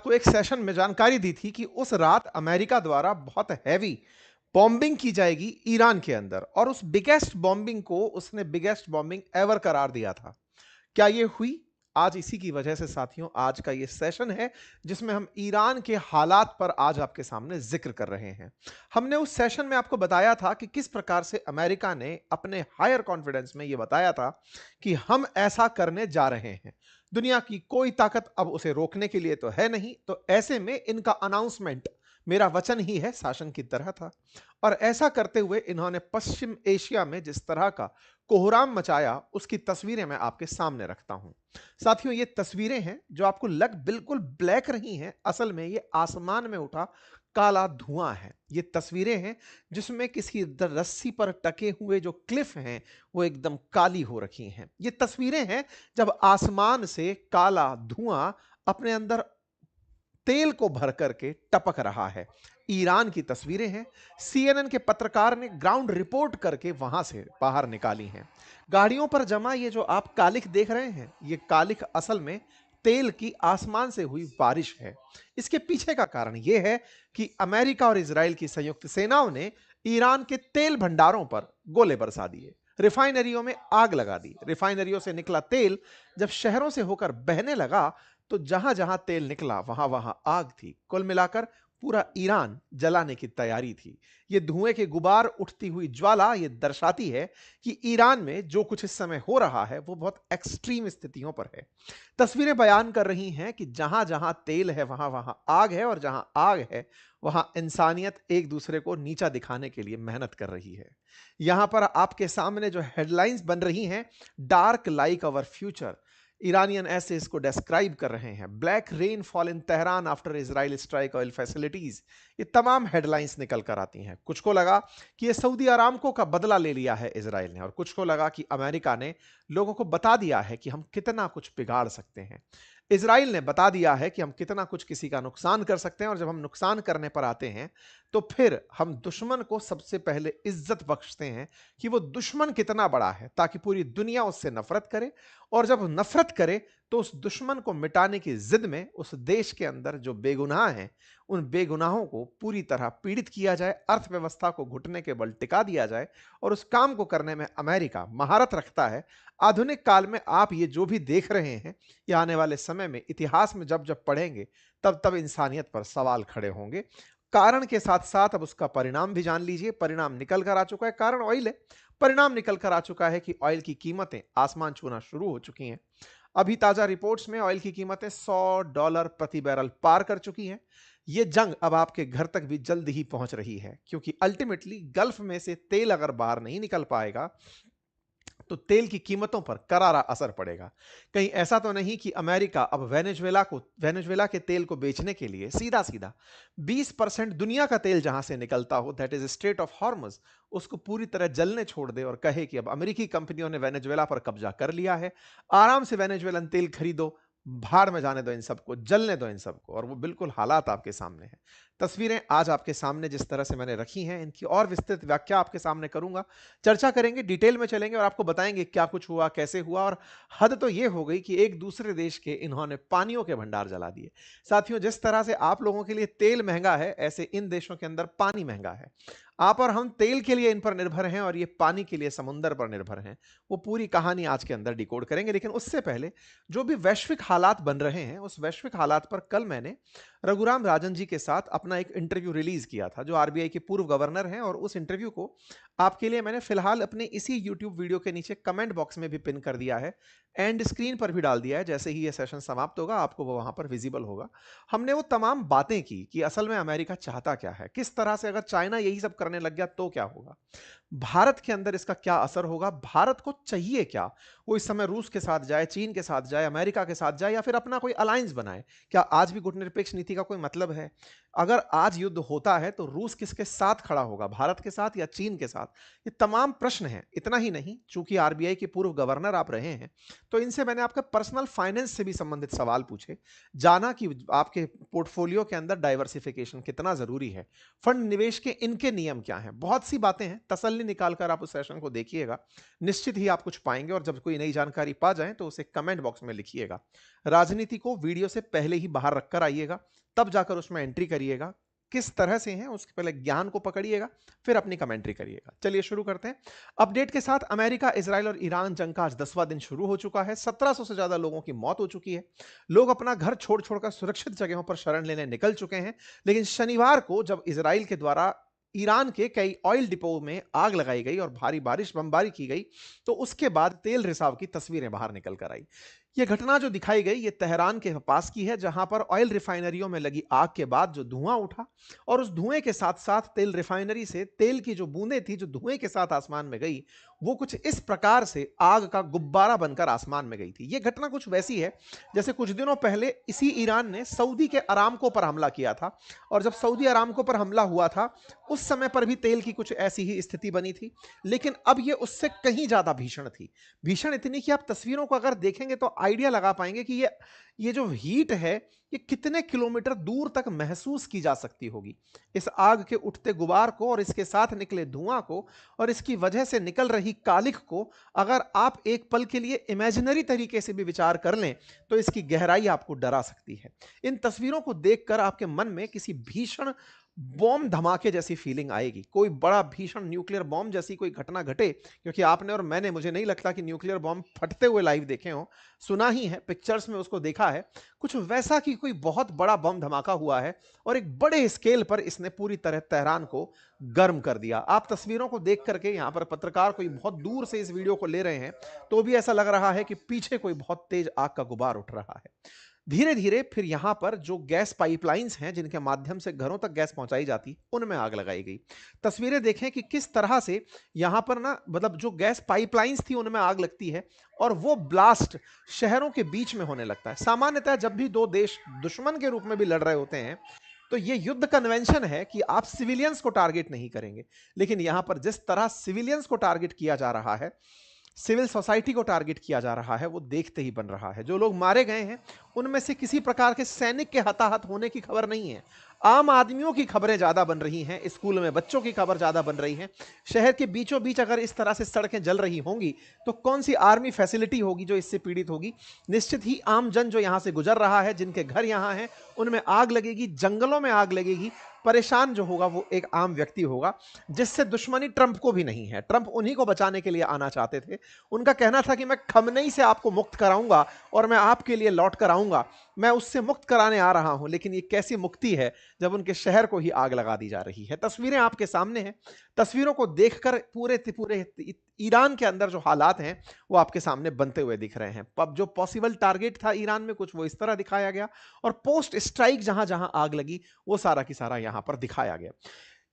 आपको एक सेशन में जानकारी दी थी कि उस रात अमेरिका द्वारा बहुत हैवी बॉम्बिंग की जाएगी ईरान के अंदर, और उस बिगेस्ट बॉम्बिंग को उसने बिगेस्ट बॉम्बिंग एवर करार दिया था। क्या ये हुई? आज इसी की वजह से साथियों आज का ये सेशन है जिसमें हम ईरान के हालात पर आज आपके सामने जिक्र कर रहे हैं। हमने उस सेशन में आपको बताया था कि किस प्रकार से अमेरिका ने अपने हायर कॉन्फिडेंस में ये बताया था कि हम ऐसा करने जा रहे हैं। दुनिया की कोई ताकत अब उसे रोकने के लिए तो है नहीं, तो ऐसे में इनका अनाउंसमेंट मेरा वचन ही है शासन की तरह था। और ऐसा करते हुए इन्होंने पश्चिम एशिया में जिस तरह का कोहराम मचाया उसकी तस्वीरें मैं आपके सामने रखता हूं। साथियों ये तस्वीरें हैं जो आपको लग बिल्कुल ब्लैक रही हैं, असल में ये आसमान में उठा काला धुआं है। ये तस्वीरें हैं जिसमें किसी रस्सी पर टके हुए जो क्लिफ हैं वो एकदम काली हो रखी हैं। ये तस्वीरें हैं जब आसमान से काला धुआं अपने अंदर तेल को भर करके टपक रहा है। ईरान की तस्वीरें हैं। सीएनएन के पत्रकार ने ग्राउंड रिपोर्ट करके वहां से बाहर निकाली हैं। गाड़ियों पर जमा ये जो आप कालिख देख रहे हैं, ये कालिख असल में तेल की आसमान से हुई बारिश है। इसके पीछे का कारण यह है कि अमेरिका और इजराइल की संयुक्त सेनाओं ने ईरान के तेल भंडारों पर गोले बरसा दिए, रिफाइनरियों में आग लगा दी। रिफाइनरियों से निकला तेल जब शहरों से होकर बहने लगा तो जहां जहां तेल निकला वहां वहां आग थी। कुल मिलाकर पूरा ईरान जलाने की तैयारी थी। यह धुएं के गुबार, उठती हुई ज्वाला ये दर्शाती है कि ईरान में जो कुछ इस समय हो रहा है वो बहुत एक्सट्रीम स्थितियों पर है। तस्वीरें बयान कर रही हैं कि जहां जहां तेल है वहां वहां आग है, और जहां आग है वहां इंसानियत एक दूसरे को नीचा दिखाने के लिए मेहनत कर रही है। यहां पर आपके सामने जो हेडलाइंस बन रही हैं, dark like our future, Iranian ऐसे इसको डिस्क्राइब कर रहे हैं। Black rain fall in Tehran after Israel strike oil facilities, ये तमाम हेडलाइंस निकल कर आती हैं। कुछ को लगा कि ये सऊदी अरामको का बदला ले लिया है इजराइल ने, और कुछ को लगा कि अमेरिका ने लोगों को बता दिया है कि हम कितना कुछ बिगाड़ सकते हैं। इजराइल ने बता दिया है कि हम कितना कुछ किसी का नुकसान कर सकते हैं, और जब हम नुकसान करने पर आते हैं तो फिर हम दुश्मन को सबसे पहले इज्जत बख्शते हैं कि वो दुश्मन कितना बड़ा है, ताकि पूरी दुनिया उससे नफरत करे। और जब नफरत करे तो उस दुश्मन को मिटाने की जिद में उस देश के अंदर जो बेगुनाह हैं उन बेगुनाहों को पूरी तरह पीड़ित किया जाए, अर्थव्यवस्था को घुटने के बल टिका दिया जाए। और उस काम को करने में अमेरिका महारत रखता है। आधुनिक काल में आप ये जो भी देख रहे हैं, ये आने वाले समय में इतिहास में जब जब पढ़ेंगे तब तब इंसानियत पर सवाल खड़े होंगे। कारण के साथ साथ अब उसका परिणाम भी जान लीजिए। परिणाम निकल कर आ चुका है। कारण ऑयल है, परिणाम निकल कर आ चुका है कि ऑयल की कीमतें आसमान छूना शुरू हो चुकी हैं। अभी ताजा रिपोर्ट्स में ऑयल की कीमतें $100 प्रति बैरल पार कर चुकी हैं। यह जंग अब आपके घर तक भी जल्द ही पहुंच रही है, क्योंकि अल्टीमेटली गल्फ में से तेल अगर बाहर नहीं निकल पाएगा तो तेल की कीमतों पर करारा असर पड़ेगा। कहीं ऐसा तो नहीं कि अमेरिका अब वेनेजुएला के तेल को बेचने के लिए सीधा सीधा 20% दुनिया का तेल जहां से निकलता हो, that is straight of Hormuz, उसको पूरी तरह जलने छोड़ दे और कहे कि अब अमेरिकी कंपनियों ने वेनेजुएला पर कब्जा कर लिया है, आराम से वेनेजुएलन तेल खरीदो, भाड़ में जाने दो इन सबको, जलने दो इन सबको। और वो बिल्कुल हालात आपके सामने है। तस्वीरें आज आपके सामने जिस तरह से मैंने रखी हैं, इनकी और विस्तृत व्याख्या आपके सामने करूंगा। चर्चा करेंगे, डिटेल में चलेंगे और आपको बताएंगे क्या कुछ हुआ, कैसे हुआ। और हद तो यह हो गई कि एक दूसरे देश के इन्होंने पानियों के भंडार जला दिए। साथियों, जिस तरह से आप लोगों के लिए तेल महंगा है, ऐसे इन देशों के अंदर पानी महंगा है। आप और हम तेल के लिए इन पर निर्भर हैं और ये पानी के लिए समुद्र पर निर्भर हैं। वो पूरी कहानी आज के अंदर डिकोड करेंगे। लेकिन उससे पहले जो भी वैश्विक हालात बन रहे हैं, उस वैश्विक हालात पर कल मैंने रघुराम राजन जी के साथ अपना एक इंटरव्यू रिलीज किया था, जो आरबीआई के पूर्व गवर्नर हैं। और उस इंटरव्यू को आपके लिए मैंने फिलहाल अपने इसी यूट्यूब वीडियो के नीचे कमेंट बॉक्स में भी पिन कर दिया है, एंड स्क्रीन पर भी डाल दिया है। जैसे ही ये सेशन समाप्त होगा आपको वो वहां पर विजिबल होगा। हमने वो तमाम बातें की कि असल में अमेरिका चाहता क्या है, किस तरह से अगर चाइना यही सब करने लग गया तो क्या होगा, भारत के अंदर इसका क्या असर होगा, भारत को चाहिए क्या, वो इस समय रूस के साथ जाए, चीन के साथ जाए, अमेरिका के साथ जाए, या फिर अपना कोई अलायंस बनाए। क्या आज भी गुटनिरपेक्ष नीति का कोई मतलब है? अगर आज युद्ध होता है तो रूस किसके साथ खड़ा होगा, भारत के साथ या चीन के साथ? ये तमाम प्रश्न हैं। इतना ही नहीं, चूंकि आरबीआई के पूर्व गवर्नर आप रहे हैं, तो इनसे मैंने आपके पर्सनल फाइनेंस से भी संबंधित सवाल पूछे, जाना कि आपके पोर्टफोलियो के अंदर डाइवर्सिफिकेशन कितना जरूरी है, फंड निवेश के इनके नियम क्या हैं। बहुत सी बातें हैं, तसल्ली निकालकर आप उस सेशन को देखिएगा, निश्चित ही आप कुछ पाएंगे। और जब कोई नई जानकारी पा जाए तो उसे कमेंट बॉक्स में लिखिएगा। राजनीति को वीडियो से पहले ही बाहर रखकर आइएगा, तब जाकर उसमें एंट्री करिएगा। किस तरह से हैं उसके पहले ज्ञान को पकड़िएगा, फिर अपनी कमेंट्री करिएगा। चलिए शुरू करते हैं। अपडेट के साथ अमेरिका, इजराइल और ईरान जंग का आज 10वां दिन शुरू हो चुका है। 1700 से ज्यादा लोगों की मौत हो चुकी है। लोग अपना घर छोड़ छोड़कर सुरक्षित जगहों पर शरण लेने निकल चुके हैं। लेकिन शनिवार को जब इजराइल के द्वारा ईरान के कई ऑयल डिपो में आग लगाई गई और भारी बारिश बमबारी की गई, तो उसके बाद तेल रिसाव की तस्वीरें बाहर निकल कर आई। यह घटना जो दिखाई गई, ये तेहरान के पास की है, जहां पर ऑयल रिफाइनरियों में लगी आग के बाद जो धुआं उठा और उस धुएं के साथ साथ तेल रिफाइनरी से तेल की जो बूंदें थी जो धुएं के साथ आसमान में गई, वो कुछ इस प्रकार से आग का गुब्बारा बनकर आसमान में गई थी। यह घटना कुछ वैसी है जैसे कुछ दिनों पहले इसी ईरान ने सऊदी के अरामको पर हमला किया था, और जब सऊदी अरामको पर हमला हुआ था उस समय पर भी तेल की कुछ ऐसी ही स्थिति बनी थी। लेकिन अब यह उससे कहीं ज्यादा भीषण थी। भीषण इतनी कि आप तस्वीरों को अगर देखेंगे तो आइडिया लगा पाएंगे कि ये जो हीट है ये कितने किलोमीटर दूर तक महसूस की जा सकती होगी। इस आग के उठते गुबार को और इसके साथ निकले धुआं को और इसकी वजह से निकल रही कालिख को अगर आप एक पल के लिए इमेजिनरी तरीके से भी विचार कर लें तो इसकी गहराई आपको डरा सकती है। इन तस्वीरों को देखकर आपके मन में किसी भीषण बॉम्ब धमाके जैसी फीलिंग आएगी। कोई बड़ा भीषण न्यूक्लियर बॉम्ब जैसी कोई घटना घटे, क्योंकि आपने और मैंने, मुझे नहीं लगता कि न्यूक्लियर बॉम्ब फटते हुए लाइव देखे हो, सुना ही है, पिक्चर्स में उसको देखा है। कुछ वैसा कि कोई बहुत बड़ा बम धमाका हुआ है और एक बड़े स्केल पर इसने पूरी तरह तेहरान को गर्म कर दिया। आप तस्वीरों को देख करके, यहां पर पत्रकार कोई बहुत दूर से इस वीडियो को ले रहे हैं तो भी ऐसा लग रहा है कि पीछे कोई बहुत तेज आग का गुबार उठ रहा है। धीरे धीरे फिर यहां पर जो गैस पाइपलाइंस हैं जिनके माध्यम से घरों तक गैस पहुंचाई जाती, उनमें आग लगाई गई। तस्वीरें देखें कि किस तरह से यहां पर ना, मतलब जो गैस पाइपलाइंस थी उनमें आग लगती है और वो ब्लास्ट शहरों के बीच में होने लगता है। सामान्यतः जब भी दो देश दुश्मन के रूप में भी लड़ रहे होते हैं तो ये युद्ध कन्वेंशन है कि आप सिविलियंस को टारगेट नहीं करेंगे। लेकिन यहां पर जिस तरह सिविलियंस को टारगेट किया जा रहा है, सिविल सोसाइटी को टारगेट किया जा रहा है, वो देखते ही बन रहा है। जो लोग मारे गए हैं उनमें से किसी प्रकार के सैनिक के हताहत होने की खबर नहीं है। आम आदमियों की खबरें ज्यादा बन रही हैं, स्कूल में बच्चों की खबर ज्यादा बन रही है। शहर के बीचों बीच अगर इस तरह से सड़कें जल रही होंगी तो कौन सी आर्मी फैसिलिटी होगी जो इससे पीड़ित होगी। निश्चित ही आम जन जो यहां से गुजर रहा है, जिनके घर यहां हैं, उनमें आग लगेगी, जंगलों में आग लगेगी। परेशान जो होगा वो एक आम व्यक्ति होगा, जिससे दुश्मनी ट्रंप को भी नहीं है। ट्रंप उन्हीं को बचाने के लिए आना चाहते थे। उनका कहना था कि मैं खमनई से आपको मुक्त कराऊंगा और मैं आपके लिए लौट कर आऊंगा, मैं उससे मुक्त कराने आ रहा हूं। लेकिन ये कैसी मुक्ति है जब उनके शहर को ही आग लगा दी जा रही है। तस्वीरें आपके सामने हैं। तस्वीरों को देखकर पूरे ईरान के अंदर जो हालात हैं वो आपके सामने बनते हुए दिख रहे हैं। अब जो पॉसिबल टारगेट था ईरान में, कुछ वो इस तरह दिखाया गया और पोस्ट स्ट्राइक जहां जहां आग लगी वो सारा की सारा यहां पर दिखाया गया।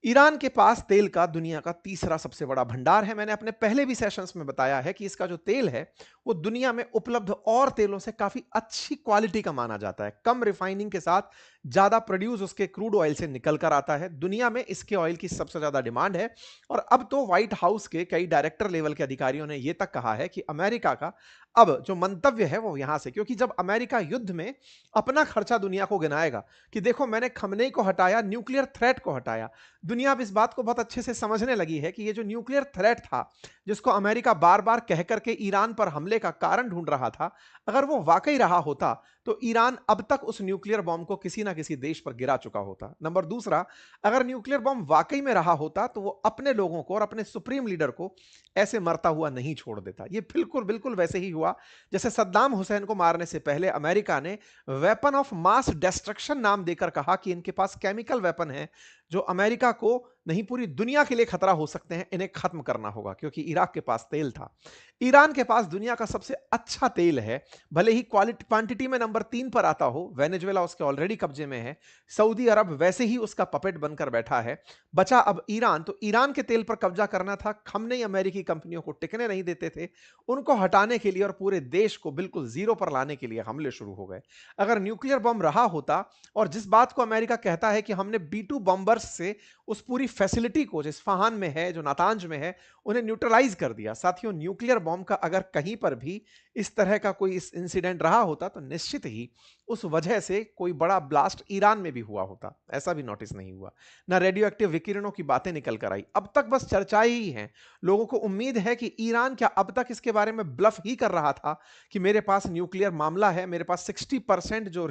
ईरान के पास तेल का दुनिया का तीसरा सबसे बड़ा भंडार है। मैंने अपने पहले भी सेशंस में बताया है कि इसका जो तेल है वो दुनिया में उपलब्ध और तेलों से काफी अच्छी क्वालिटी का माना जाता है। कम रिफाइनिंग के साथ ज्यादा प्रोड्यूस उसके क्रूड ऑयल से निकल कर आता है। दुनिया में इसके ऑयल की सबसे ज्यादा डिमांड है। और अब तो व्हाइट हाउस के कई डायरेक्टर लेवल के अधिकारियों ने यह तक कहा है कि अमेरिका का अब जो मंतव्य है वो यहां से, क्योंकि जब अमेरिका युद्ध में अपना खर्चा दुनिया को गिनाएगा कि देखो मैंने खमनेई को हटाया, न्यूक्लियर थ्रेट को हटाया, दुनिया अब इस बात को बहुत अच्छे से समझने लगी है कि ये जो न्यूक्लियर थ्रेट था जिसको अमेरिका बार बार कह करके ईरान पर हमले का कारण ढूंढ रहा था, अगर वो वाकई रहा होता तो ईरान अब तक उस न्यूक्लियर बॉम्ब को किसी ना किसी देश पर गिरा चुका होता। नंबर दूसरा, अगर न्यूक्लियर बॉम्ब वाकई में रहा होता तो वो अपने लोगों को और अपने सुप्रीम लीडर को ऐसे मरता हुआ नहीं छोड़ देता। ये बिल्कुल बिल्कुल वैसे ही हुआ जैसे सद्दाम हुसैन को मारने से पहले अमेरिका ने वेपन ऑफ मास डिस्ट्रक्शन नाम देकर कहा कि इनके पास केमिकल वेपन है जो अमेरिका को नहीं पूरी दुनिया के लिए खतरा हो सकते हैं, इन्हें खत्म करना होगा। क्योंकि इराक के पास तेल था, ईरान के पास दुनिया का सबसे अच्छा तेल है, भले ही क्वालिटी क्वांटिटी में नंबर 3 पर आता हो। वेनेजुएला उसके ऑलरेडी कब्जे में है, सऊदी अरब वैसे ही उसका पपेट बनकर बैठा है। बचा अब ईरान, तो ईरान के तेल पर कब्जा करना था। खमनेई अमेरिकी कंपनियों को टिकने नहीं देते थे, उनको हटाने के लिए और पूरे देश को बिल्कुल जीरो पर लाने के लिए हमले शुरू हो गए। अगर न्यूक्लियर बम रहा होता, और जिस बात को अमेरिका कहता है कि हमने B2 बॉम्बर्स से उस पूरी फैसिलिटी को जो इस्फहान में है, जो नातांज में है, उन्हें न्यूट्रलाइज कर दिया। साथियों, न्यूक्लियर बॉम्ब का अगर कहीं पर भी इस तरह का कोई इंसिडेंट रहा होता तो निश्चित ही उस वजह से कोई बड़ा ब्लास्ट ईरान में भी हुआ होता, ऐसा भी नोटिस नहीं हुआ। ना रेडियो एक्टिव विकिरणों की बातें निकल कर आई, अब तक बस चर्चाएं ही हैं। लोगों को उम्मीद है कि ईरान क्या अब तक इसके बारे में ब्लफ ही कर रहा था कि मेरे पास न्यूक्लियर मामला है, मेरे पास 60% जो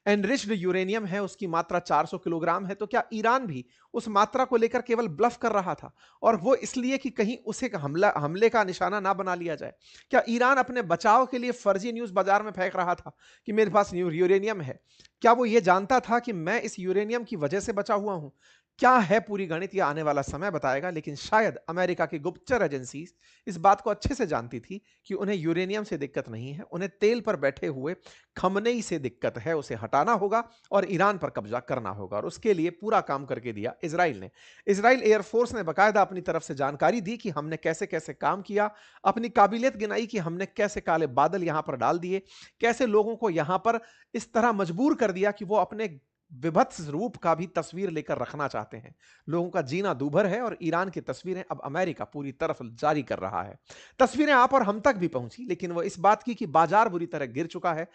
एनरिच्ड यूरेनियम है उसकी मात्रा 400 किलोग्राम है, तो क्या ईरान भी उस मात्रा को लेकर केवल ब्लफ कर रहा था, और वो इसलिए कि कहीं उसे हमले का निशाना ना बना लिया जाए? क्या ईरान अपने बचाव के लिए फर्जी न्यूज बाजार में फेंक रहा था कि मेरे पास यूरेनियम है? क्या वो ये जानता था कि मैं इस यूरेनियम की वजह से बचा हुआ हूं? क्या है पूरी गणित, यह आने वाला समय बताएगा, लेकिन शायद अमेरिका की गुप्तचर एजेंसी इस बात को अच्छे से जानती थी कि उन्हें यूरेनियम से दिक्कत नहीं है, उन्हें तेल पर बैठे हुए खमनेई से दिक्कत है। उसे हटाना होगा और ईरान पर कब्जा करना होगा, और उसके लिए पूरा काम करके दिया इजराइल ने। इजराइल एयरफोर्स ने बाकायदा अपनी तरफ से जानकारी दी कि हमने कैसे कैसे काम किया, अपनी काबिलियत गिनाई कि हमने कैसे काले बादल यहां पर डाल दिए, कैसे लोगों को यहां पर इस तरह मजबूर कर दिया कि वो अपने विभत्स रूप का भी तस्वीर लेकर रखना चाहते हैं। लोगों का जीना दूभर है, और ईरान की तस्वीरें अब अमेरिका पूरी तरफ जारी कर रहा है। तस्वीरें आप और हम तक भी पहुंची, लेकिन वह इस बात की कि बाजार बुरी तरह गिर चुका है।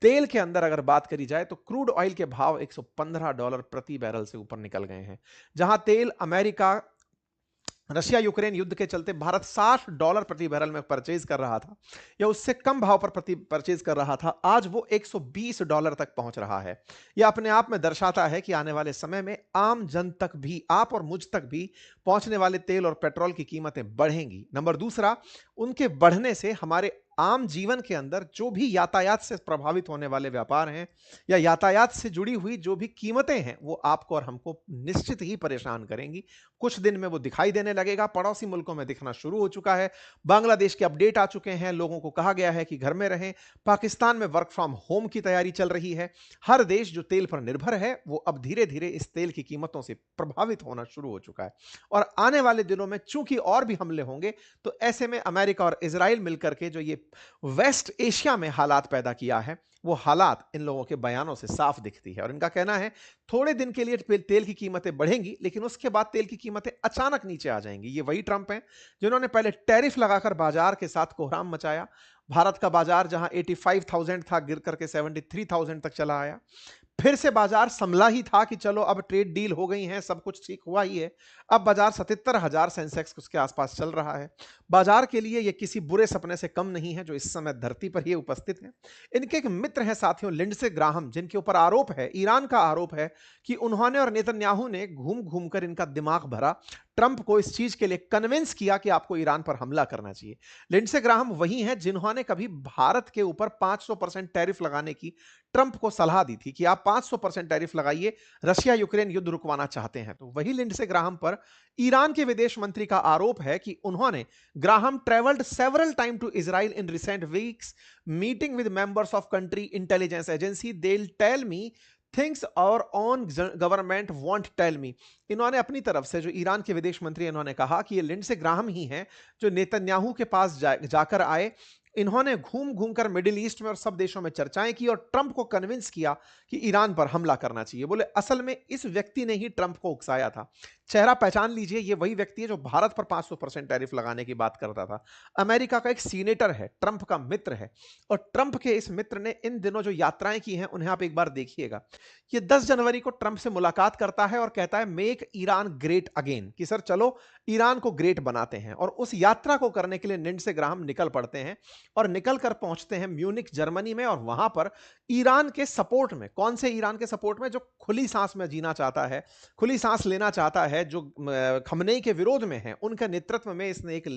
तेल के अंदर अगर बात करी जाए तो क्रूड ऑयल के भाव $115 प्रति बैरल से ऊपर निकल गए हैं। जहां तेल अमेरिका रशिया यूक्रेन युद्ध के चलते भारत $60 प्रति बैरल में परचेज कर रहा था, या उससे कम भाव पर प्रति परचेज कर रहा था, आज वो $120 तक पहुंच रहा है। यह अपने आप में दर्शाता है कि आने वाले समय में आम जन तक भी, आप और मुझ तक भी पहुंचने वाले तेल और पेट्रोल की कीमतें बढ़ेंगी। नंबर दूसरा, उनके बढ़ने से हमारे आम जीवन के अंदर जो भी यातायात से प्रभावित होने वाले व्यापार हैं, या यातायात से जुड़ी हुई जो भी कीमतें हैं, वो आपको और हमको निश्चित ही परेशान करेंगी। कुछ दिन में वो दिखाई देने लगेगा। पड़ोसी मुल्कों में दिखना शुरू हो चुका है। बांग्लादेश के अपडेट आ चुके हैं, लोगों को कहा गया है कि घर में रहें। पाकिस्तान में वर्क फ्रॉम होम की तैयारी चल रही है। हर देश जो तेल पर निर्भर है वो अब धीरे धीरे इस तेल की कीमतों से प्रभावित होना शुरू हो चुका है। और आने वाले दिनों में चूंकि और भी हमले होंगे, तो ऐसे में अमेरिका और इजराइल मिलकर के जो ये वेस्ट एशिया में हालात पैदा किया है, वो हालात इन लोगों के बयानों से साफ दिखती है। और इनका कहना है थोड़े दिन के लिए तेल की कीमतें बढ़ेंगी, लेकिन उसके बाद तेल की कीमतें अचानक नीचे आ जाएंगी। ये वही ट्रंप हैं जिन्होंने पहले टैरिफ लगाकर बाजार के साथ कोहराम मचाया। भारत का बाजार जहां 85,000 था, गिर करके 73,000 तक चला आया। फिर से बाजार संभला ही था कि चलो अब ट्रेड डील हो गई है, सब कुछ ठीक हुआ ही है। अब बाजार 77,000 सेंसेक्स उसके आसपास चल रहा है। बाजार के लिए यह किसी बुरे सपने से कम नहीं है जो इस समय धरती पर ही उपस्थित है। इनके एक मित्र हैं साथियों, लिंडसे ग्राहम, जिनके ऊपर आरोप है, ईरान का आरोप है कि उन्होंने और नेतन्याहू ने घूम घूम कर इनका दिमाग भरा, ट्रंप को इस चीज के लिए कन्विंस किया कि आपको ईरान पर हमला करना चाहिए। लिंडसे ग्राहम वही हैं जिन्होंने कभी भारत के ऊपर 500% टैरिफ लगाने की ट्रंप को सलाह दी थी कि आप 500% टैरिफ लगाइए, रशिया यूक्रेन युद्ध रुकवाना चाहते हैं। तो वही लिंडसे ग्राहम पर ईरान के विदेश मंत्री का आरोप है कि उन्होंने, Graham travelled several time to Israel in recent weeks, meeting with members of country intelligence agency, they will tell me things our own government won't tell me. इन्होंने अपनी तरफ से, जो ईरान के विदेश मंत्री, इन्होंने कहा कि ये लिंडसे ग्राहम ही हैं जो नेतन्याहू के पास जाकर आए। इन्होंने घूम घूम कर मिडिल ईस्ट में और सब देशों में चर्चाएं की और ट्रंप को कन्विंस किया कि ईरान पर हमला करना चाहिए। बोले असल में इस व्यक्ति ने ही ट्रंप को उकसाया था। चेहरा पहचान लीजिए, ये वही व्यक्ति है जो भारत पर 500% टैरिफ लगाने की बात करता था। अमेरिका का एक सीनेटर है, ट्रंप का मित्र है, और ट्रंप के इस मित्र ने इन दिनों जो यात्राएं की हैं उन्हें आप एक बार देखिएगा। ये 10 जनवरी को ट्रंप से मुलाकात करता है और कहता है मेक ईरान ग्रेट अगेन, कि सर चलो ईरान को ग्रेट बनाते हैं। और उस यात्रा को करने के लिए लिंडसे ग्राहम निकल पड़ते हैं और निकल कर पहुंचते हैं म्यूनिक जर्मनी में। और वहां पर ईरान के सपोर्ट में, कौन से ईरान के सपोर्ट में? जो खुली सांस में जीना चाहता है, खुली सांस लेना चाहता है, जो खमनेई के विरोध में है, उनके नेतृत्व में इसने एक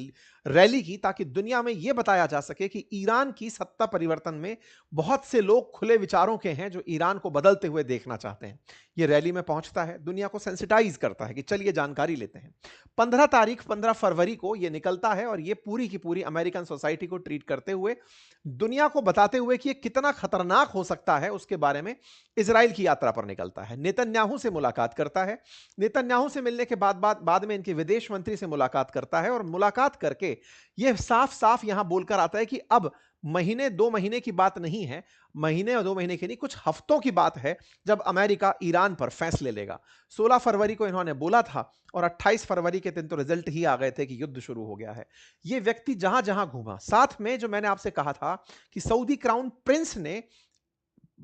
रैली की ताकि दुनिया में यह बताया जा सके कि ईरान की सत्ता परिवर्तन में बहुत से लोग खुले विचारों के हैं जो ईरान को बदलते हुए देखना चाहते हैं। यह रैली में पहुंचता है, दुनिया को सेंसिटाइज करता है कि चलिए जानकारी लेते हैं। 15 फरवरी को यह निकलता है और यह पूरी की पूरी अमेरिकन सोसाइटी को ट्रीट करते हुए, दुनिया को बताते हुए कि यह कितना खतरनाक हो सकता है, उसके बारे में इजराइल की यात्रा पर निकलता है। नेतन्याहू से मुलाकात करता है। नेतन्याहू से मिलने के बाद में इनके विदेश मंत्री से मुलाकात करता है, और मुलाकात करके यह साफ साफ यहां बोलकर आता है कि अब महीने 2 महीने की बात नहीं है, महीने और 2 महीने की नहीं, कुछ हफ्तों की बात है जब अमेरिका ईरान पर फैसले लेगा। 16 फरवरी को इन्होंने बोला था और 28 फरवरी के दिन तो रिजल्ट ही आ गए थे कि युद्ध शुरू हो गया है। यह व्यक्ति जहां जहां घूमा, साथ में जो मैंने आपसे कहा था कि सऊदी क्राउन प्रिंस ने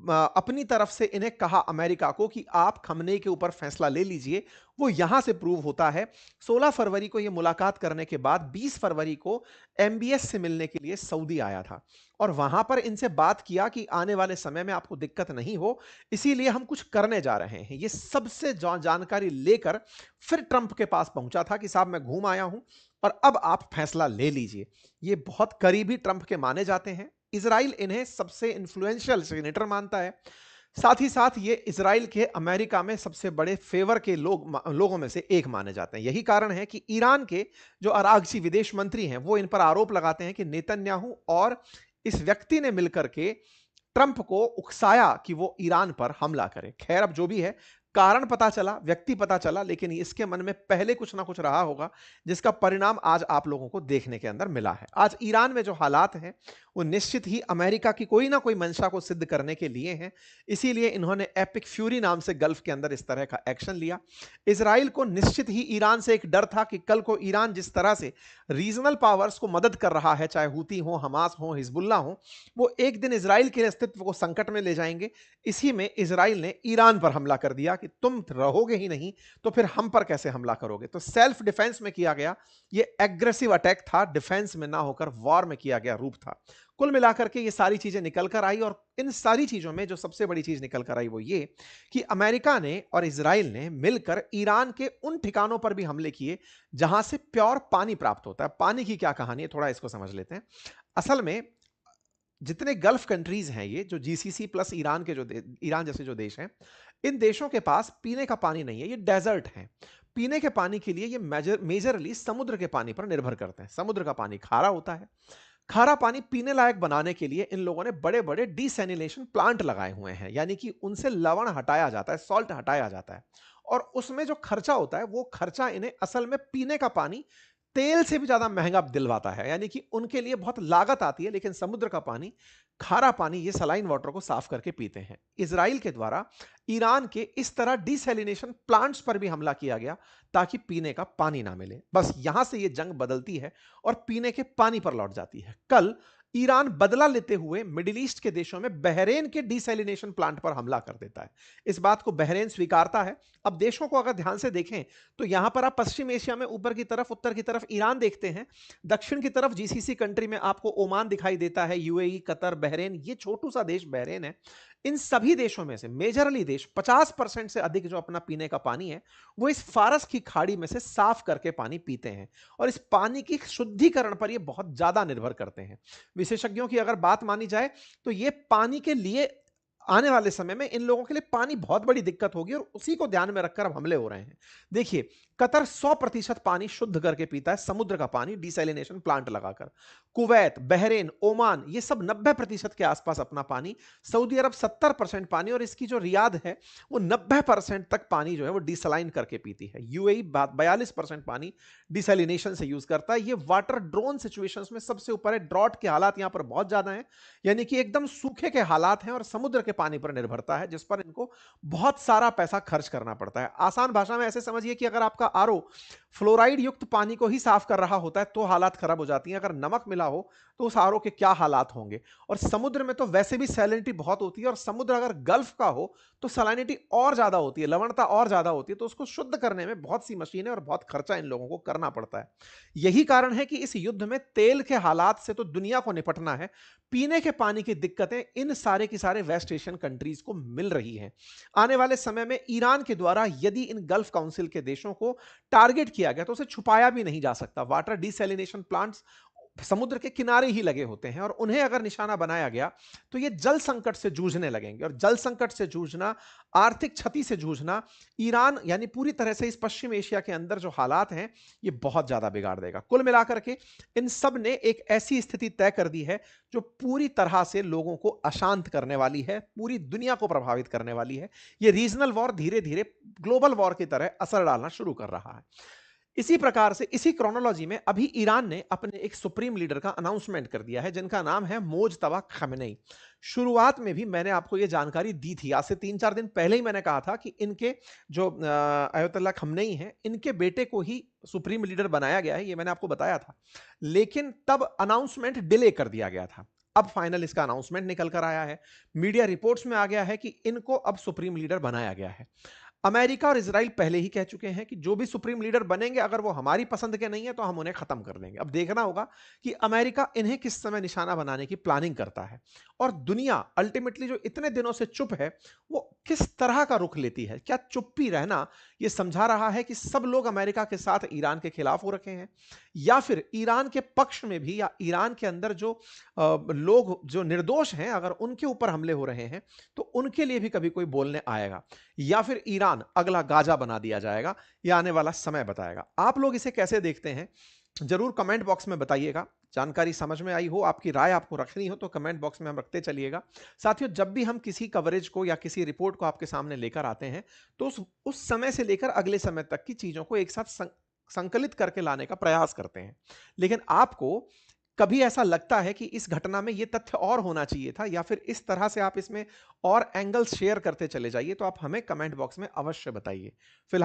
अपनी तरफ से इन्हें कहा अमेरिका को कि आप खमनेई के ऊपर फैसला ले लीजिए, वो यहां से प्रूव होता है। 16 फरवरी को ये मुलाकात करने के बाद 20 फरवरी को एमबीएस से मिलने के लिए सऊदी आया था और वहां पर इनसे बात किया कि आने वाले समय में आपको दिक्कत नहीं हो, इसीलिए हम कुछ करने जा रहे हैं। ये सबसे जानकारी लेकर फिर ट्रंप के पास पहुंचा था कि साहब मैं घूम आया हूं और अब आप फैसला ले लीजिए। ये बहुत करीबी ट्रंप के माने जाते हैं। इजराइल इन्हें सबसे इन्फ्लुएंशियल सीनेटर मानता है। साथ ही साथ ये इजराइल के अमेरिका में सबसे बड़े फेवर के लोगों में से एक माने जाते हैं। यही कारण है कि ईरान के जो अरागची विदेश मंत्री हैं वो इन पर आरोप लगाते हैं कि नेतन्याहू और इस व्यक्ति ने मिलकर के ट्रंप को उकसाया कि वो ईरान पर हमला करे। खैर, अब जो भी है, कारण पता चला, व्यक्ति पता चला, लेकिन इसके मन में पहले कुछ ना कुछ रहा होगा जिसका परिणाम आज आप लोगों को देखने के अंदर मिला है। आज ईरान में जो हालात हैं वो निश्चित ही अमेरिका की कोई ना कोई मंशा को सिद्ध करने के लिए हैं। इसीलिए इन्होंने एपिक फ्यूरी नाम से गल्फ के अंदर इस तरह का एक्शन लिया। इजराइल को निश्चित ही ईरान से एक डर था कि कल को ईरान जिस तरह से रीजनल पावर्स को मदद कर रहा है, चाहे हूती हो, हमास हो, हिजबुल्ला हो, वो एक दिन इजराइल के अस्तित्व को संकट में ले जाएंगे। इसी में इजराइल ने ईरान पर हमला कर दिया कि तुम रहोगे ही नहीं तो फिर हम पर कैसे हमला करोगे। तो सेल्फ डिफेंस में किया गया ये एग्रेसिव अटैक था, डिफेंस में ना होकर वॉर में किया गया रूप था। कुल मिलाकर के ये सारी चीजें निकल कर आई और इन सारी चीजों में जो सबसे बड़ी चीज निकल कर आई वो ये कि अमेरिका ने और इजराइल ने मिलकर ईरान के उन ठिकानों पर भी हमले किए जहां से प्योर पानी प्राप्त होता है। पानी की क्या कहानी है, थोड़ा इसको समझ लेते हैं। असल में जितने गल्फ कंट्रीज हैं, ये जो जीसीसी प्लस ईरान के ईरान जैसे जो देश हैं, इन देशों के पास पीने का पानी नहीं है, ये डेजर्ट है। पीने के पानी के लिए ये मेजरली समुद्र के पानी पर निर्भर करते हैं। समुद्र का पानी खारा होता है। खारा पानी पीने लायक बनाने के लिए इन लोगों ने बड़े बड़े डिसैलिनेशन प्लांट लगाए हुए हैं, यानी कि उनसे लवण हटाया जाता है, सॉल्ट हटाया जाता है और उसमें जो खर्चा होता है वो खर्चा इन्हें असल में पीने का पानी तेल से भी ज्यादा महंगा दिलवाता है। यानी कि उनके लिए बहुत लागत आती है, लेकिन समुद्र का पानी, खारा पानी, ये सलाइन वाटर को साफ करके पीते हैं। इजराइल के द्वारा ईरान के इस तरह डिसैलिनेशन प्लांट्स पर भी हमला किया गया ताकि पीने का पानी ना मिले। बस यहां से ये जंग बदलती है और पीने के पानी पर लौट जाती है। कल ईरान बदला लेते हुए मिडिल ईस्ट के देशों में बहरेन के डिसैलिनेशन प्लांट पर हमला कर देता है। इस बात को बहरेन स्वीकारता है। अब देशों को अगर ध्यान से देखें तो यहां पर आप पश्चिम एशिया में ऊपर की तरफ, उत्तर की तरफ ईरान देखते हैं, दक्षिण की तरफ जीसीसी कंट्री में आपको ओमान दिखाई देता है, यूएई, कतर, बहरेन, ये छोटू सा देश बहरेन है। इन सभी देशों में से मेजरली देश 50% से अधिक जो अपना पीने का पानी है वो इस फारस की खाड़ी में से साफ करके पानी पीते हैं और इस पानी की शुद्धिकरण पर ये बहुत ज्यादा निर्भर करते हैं। विशेषज्ञों की अगर बात मानी जाए तो ये पानी के लिए आने वाले समय में इन लोगों के लिए पानी बहुत बड़ी दिक्कत होगी और उसी को ध्यान में रखकर अब हमले हो रहे हैं। देखिए, कतर 100% पानी शुद्ध करके पीता है, समुद्र का पानी, डिसैलिनेशन प्लांट लगाकर। कुवैत, बहरेन, ओमान, ये सब 90% के आसपास अपना पानी, सऊदी अरब 70% पानी और इसकी जो रियाद है वो 90% तक पानी जो है वो डिसलाइन करके पीती है। यूएई 42% पानी डिसैलिनेशन से यूज करता है। ये वाटर ड्रोन सिचुएशंस में सबसे ऊपर है। ड्रॉट के हालात यहां पर बहुत ज्यादा हैं, यानी कि एकदम सूखे के हालात हैं और समुद्र के पानी पर निर्भरता है जिस पर इनको बहुत सारा पैसा खर्च करना पड़ता है। आसान भाषा में ऐसे समझिए कि अगर आपका आरओ फ्लोराइड युक्त पानी को ही साफ कर रहा होता है तो हालात खराब हो जाती हैं, अगर नमक मिला हो तो उस आरओ के क्या हालात होंगे। और समुद्र में तो वैसे भी सैलिनिटी बहुत होती है और समुद्र अगर गल्फ का हो तो सैलिनिटी और ज्यादा होती है, लवणता और ज्यादा होती है, तो उसको शुद्ध करने में बहुत सी मशीनें और बहुत खर्चा इन लोगों को करना पड़ता है। यही कारण है कि इस युद्ध में तेल के हालात से तो दुनिया को निपटना है, पीने के पानी की दिक्कतें इन सारे की सारे वेस्ट एशियन कंट्रीज को मिल रही हैं। आने वाले समय में ईरान के द्वारा यदि इन गल्फ काउंसिल के देशों को टारगेट किया गया तो उसे छुपाया भी नहीं जा सकता। वाटर डिसैलिनेशन प्लांट्स समुद्र के किनारे ही लगे होते हैं और उन्हें अगर निशाना बनाया गया तो ये जल संकट से जूझने लगेंगे और जल संकट से जूझना, आर्थिक क्षति से जूझना ईरान यानी पूरी तरह से इस पश्चिम एशिया के अंदर जो हालात हैं ये बहुत ज्यादा बिगाड़ देगा। कुल मिलाकर के इन सब ने एक ऐसी स्थिति तय कर दी है जो पूरी तरह से लोगों को अशांत करने वाली है, पूरी दुनिया को प्रभावित करने वाली है। ये रीजनल वॉर धीरे धीरे ग्लोबल वॉर की तरह असर डालना शुरू कर रहा है। इसी प्रकार से इसी क्रोनोलॉजी में अभी ईरान ने अपने एक सुप्रीम लीडर का अनाउंसमेंट कर दिया है जिनका नाम है मोजतबा खमेनेई। शुरुआत में भी मैंने आपको यह जानकारी दी थी, आज से 3-4 दिन पहले ही मैंने कहा था कि इनके जो अयतुल्ला खमेनेई हैं, इनके बेटे को ही सुप्रीम लीडर बनाया गया है, ये मैंने आपको बताया था। लेकिन तब अनाउंसमेंट डिले कर दिया गया था। अब फाइनल इसका अनाउंसमेंट निकल कर आया है। मीडिया रिपोर्ट्स में आ गया है कि इनको अब सुप्रीम लीडर बनाया गया है। अमेरिका और इजराइल पहले ही कह चुके हैं कि जो भी सुप्रीम लीडर बनेंगे, अगर वो हमारी पसंद के नहीं है तो हम उन्हें खत्म कर देंगे। अब देखना होगा कि अमेरिका इन्हें किस समय निशाना बनाने की प्लानिंग करता है, और दुनिया अल्टीमेटली जो इतने दिनों से चुप है, वो किस तरह का रुख लेती है। क्या चुप्पी रहना ये समझा रहा है कि सब लोग अमेरिका के साथ ईरान के खिलाफ हो रखे हैं, या फिर ईरान के पक्ष में भी, या ईरान के अंदर जो लोग जो निर्दोष हैं, अगर उनके ऊपर हमले हो रहे हैं तो उनके लिए भी कभी कोई बोलने आएगा, या फिर ईरान अगला गाजा बना दिया जाएगा। यह आने वाला समय बताएगा। आप लोग इसे कैसे देखते हैं, जरूर कमेंट बॉक्स में बताइएगा। जानकारी समझ में आई हो, आपकी राय आपको रखनी हो तो कमेंट बॉक्स में हम रखते चलिएगा। साथियों, जब भी हम किसी कवरेज को या किसी रिपोर्ट को आपके सामने लेकर आते हैं तो उस समय से लेकर अगले समय तक की चीजों को एक साथ संकलित करके लाने का प्रयास करते हैं। लेकिन आपको कभी ऐसा लगता है कि इस घटना में यह तथ्य और होना चाहिए था, या फिर इस तरह से आप इसमें और एंगल्स शेयर करते चले जाइए, तो आप हमें कमेंट बॉक्स में अवश्य बताइए। फिलहाल